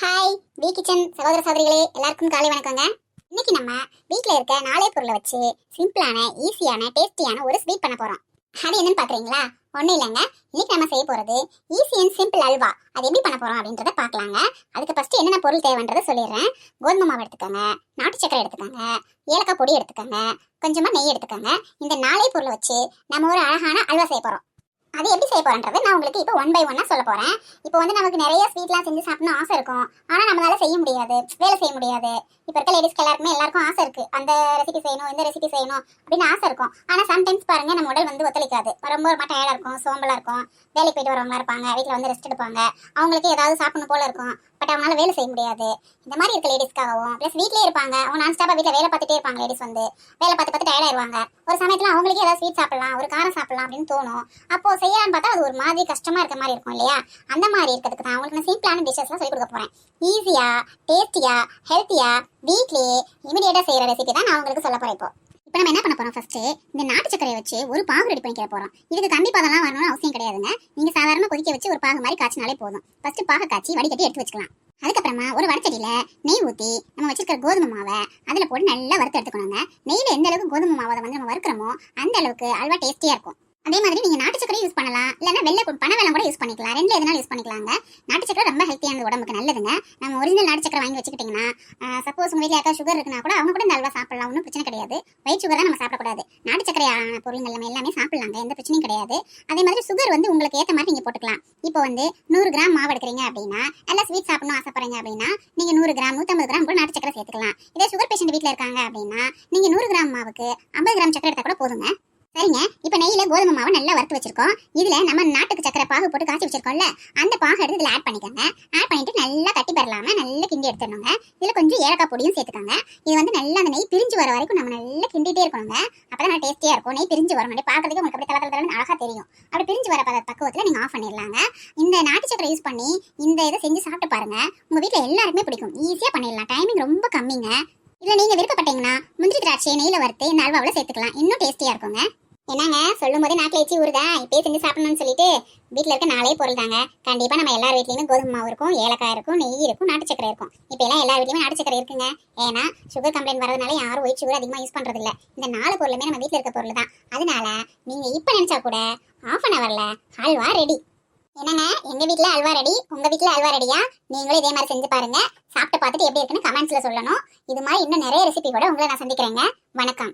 Hi we kitchen சகோதர சகோதரிகளே எல்லாருக்கும் காலை வணக்கங்க. இன்னைக்கு நம்ம வீட்டில் இருக்க 4 பொருளை வச்சு சிம்பிளான ஈஸியான டேஸ்டியான ஒரு ஸ்வீட் பண்ண போறோம். அது என்னன்னு பாக்குறீங்களா? ஒன்றும் இல்லைங்க. இன்னைக்கு நம்ம செய்ய போறது ஈஸி அண்ட் சிம்பிள் அல்வா. அது எப்படி பண்ண போறோம் அப்படின்றத பார்க்கலாங்க. அதுக்கு ஃபர்ஸ்ட் என்னென்ன பொருள் தேவைன்றதை சொல்லிடுறேன். கோதுமை மாவு எடுத்துக்கோங்க, நாட்டு சக்கரை எடுத்துக்கோங்க, ஏலக்காய் பொடி எடுத்துக்கோங்க, கொஞ்சமா நெய் எடுத்துக்கோங்க. இந்த 4 பொருளை வச்சு நம்ம ஒரு அழகான அல்வா செய்ய போறோம். அது எப்படி செய்ய போறேன்றது நான் உங்களுக்கு இப்போ 1 by 1 சொல்ல போறேன். இப்போ நமக்கு நிறைய ஸ்வீட்லாம் செஞ்சு சாப்பிடணும் ஆசை இருக்கும். ஆனா நம்மளால செய்ய முடியாது, வேலை செய்ய முடியாது. இப்போ இருக்க லேடிஸ்க்கு எல்லாருக்கும் ஆசை இருக்கு. அந்த ரெசிபி செய்யணும், இந்த ரெசிபி செய்யணும் அப்படின்னு ஆசை இருக்கும். ஆனா சம்டைம்ஸ் பாருங்க நம்ம உடல் ஒத்துழைக்காது. ரொம்ப டயர்டா இருக்கும், சோம்பலா இருக்கும். வேலைக்கு போயிட்டு வரவங்களா இருப்பாங்க, வீட்டில் ரெஸ்ட் எடுப்பாங்க. அவங்களுக்கு ஏதாவது சாப்பிடணும் போல இருக்கும். பட் அவங்களால வேலை செய்ய முடியாது. இந்த மாதிரி இருக்க லேடிஸ்க்காகவும் ப்ளஸ் வீட்லேயே இருப்பாங்க. அவங்க நான் ஸ்டாப்பா வீட்டில் வேலை பார்த்துட்டே இருப்பாங்க. லேடிஸ் வேலை பார்த்து டயர்ட் ஆயிடுவாங்க. ஒரு சமயத்தில் அவங்களுக்கு ஏதாவது ஸ்வீட் சாப்பிடலாம், ஒரு காரம் சாப்பிடலாம் அப்படின்னு தோணும். அப்போ செய்யலான்னு பார்த்தா அது ஒரு மாதிரி கஷ்டமா இருக்க மாதிரி இருக்கும் இல்லையா? அந்த மாதிரி இருக்கிறதுக்கு தான் உங்களுக்கு நான் சிம்பிளான டிஷ்ஷஸ்லாம் சொல்லி கொடுக்க போறேன். ஈஸியா, டேஸ்டியா, ஹெல்த்தியா, வீட்லயே இமிடியேட்டா செய்யற ரெசிபி தான் நான் உங்களுக்கு சொல்ல போறேன். இப்போ நம்ம என்ன பண்ண போறோம்? ஃபர்ஸ்ட் இந்த நாட்டு சக்கரையை வச்சு ஒரு பாகு ரெடி பண்ணிக்க போறோம். இதுக்கு கண்டிப்பா அதெல்லாம் வரணும்னு அவசியம் கிடையாதுங்க. நீங்க சாதாரண கொதிக்க வச்சு ஒரு பாகு மாதிரி காய்ச்சினாலே போதும். ஃபர்ஸ்ட் பாக காய்ச்சி வடிகட்டி எடுத்து வச்சுக்கலாம். அதுக்கப்புறமா ஒரு வடச்சட்டியில நெய் ஊற்றி நம்ம வச்சிருக்கிற கோதுமை மாவை அதில் போட்டு நல்லா வறுத்து எடுத்துக்கணுங்க. நெய்யில் எந்த அளவுக்கு கோதுமை மாவை நம்ம வறுக்கிறோமோ அந்த அளவுக்கு அல்வா டேஸ்டியா இருக்கும். அதே மாதிரி நீங்க நாட்டு சக்கரை யூஸ் பண்ணலாம், இல்லைன்னா பனை வெல்லம் கூட யூஸ் பண்ணிக்கலாம். ரெண்டுல எதனாலும் யூஸ் பண்ணிக்கலாங்க. நாட்டு சக்கரை ரொம்ப ஹெல்த்தியானது, உடம்புக்கு நல்லதுங்க. நம்ம ஒரிஜினல் நாட்டு சக்கரை வாங்கி வச்சுக்கிட்டீங்கன்னா சப்போஸ் உங்க வீட்டில் யாருக்கா சுகர் இருக்குன்னா கூட அவங்க கூட இந்த அல்வா சாப்பிடலாம், ஒன்றும் பிரச்சனை கிடையாது. ஒயிட் சுகர் தான் நம்ம சாப்பிடக்கூடாது. நாட்டு சக்கரையான பொருள் எல்லாமே சாப்பிடலாங்க, எந்த பிரச்சனையும் கிடையாது. அதே மாதிரி சுகர் உங்களுக்கு ஏற்ற மாதிரி நீங்க போட்டுக்கலாம். இப்போ 100 கிராம் மாவு எடுக்கிறீங்க அப்படின்னா, நல்லா ஸ்வீட் சாப்பிடணும் ஆசைப்படுறீங்க அப்படின்னா நீங்க 100 கிராம் 150 கிராம் கூட நாட்டு சக்கரை சேர்த்துக்கலாம். இதே சுகர் பேஷண்ட் வீட்டில் இருக்காங்க அப்படின்னா நீங்க 100 கிராம் மாவுக்கு 50 கிராம் சக்கரை எடுத்தா கூட போதுங்க. சரிங்க. இப்ப நெய்யில கோதுமை மாவை நல்லா வறுத்து வச்சிருக்கோம். இதுல நம்ம நாட்டுக்கு சக்கரை பாகு போட்டு காய்ச்சி வச்சிருக்கோம்ல, அந்த பாகு எடுத்து இதுல ஆட் பண்ணிக்கோங்க. ஆட் பண்ணிட்டு நல்லா கட்டி பெறலாம நல்லா கிண்டி எடுத்துடணுங்க. இதுல கொஞ்சம் ஏலக்காய் பொடியும் சேர்த்துக்கோங்க. இது நல்லா அந்த நெய் பிரிஞ்சு வர வரைக்கும் நம்ம நல்லா கிண்டிட்டே இருக்கணுங்க. அப்பதான் நல்லா டேஸ்டியா இருக்கும். நெய் பிரிஞ்சு வரும், பாக்கிறதுக்கு உங்களுக்கு அப்படியே தலை அழகா தெரியும். அப்படி பிரிஞ்சு வர பக்குவத்துல நீங்க ஆஃப் பண்ணிடலாங்க. இந்த நாட்டு சக்கரை யூஸ் பண்ணி இந்த இதை செஞ்சு சாப்பிட்டு பாருங்க. உங்க வீட்டுல எல்லாருக்குமே பிடிக்கும். ஈஸியா பண்ணிடலாம், டைமிங் ரொம்ப கம்மிங்க. இதுல நீங்க விருப்பப்பட்டீங்கன்னா முந்திரி திராட்சை நெய்ல வறுத்து இந்த அல்வாவில் சேர்த்துக்கலாம், இன்னும் டேஸ்டியா இருக்குங்க. என்னங்க சொல்லும் போதே நாக்கில் வச்சு ஊறுதா? இப்பயே செஞ்சு சாப்பிடணும்னு சொல்லிட்டு வீட்டில் இருக்க 4 பொருள் தாங்க. கண்டிப்பா நம்ம எல்லார் வீட்லயுமே கோதுமை மாவு இருக்கும், ஏலக்காய் இருக்கும், நெய் இருக்கும், நாட்டு சக்கரை இருக்கும். இப்போ எல்லாம் எல்லார் வீட்லயுமே நாட்டு சக்கரை இருக்குங்க. ஏன்னா சுகர் கம்ப்ளைண்ட் வரதுனால யாரும் ஒயிட் சுகர் அதிகமாக யூஸ் பண்றது இல்ல. இந்த 4 பொருளுமே நம்ம வீட்டில் இருக்க பொருள் தான். அதனால நீங்க இப்ப நினைச்சா கூட ½ அன் ஹவர்ல அல்வா ரெடி. என்னங்க எங்க வீட்ல அல்வா ரெடி, உங்க வீட்ல அல்வா ரெடியா? நீங்களும் இதே மாதிரி செஞ்சு பாருங்க. சாப்பிட்டு பார்த்துட்டு எப்படி இருக்குன்னு கமெண்ட்ஸ்ல சொல்லணும். இது மாதிரி இன்னும் நிறைய ரெசிபி கூட உங்களை நான் சந்திக்கிறேங்க. வணக்கம்.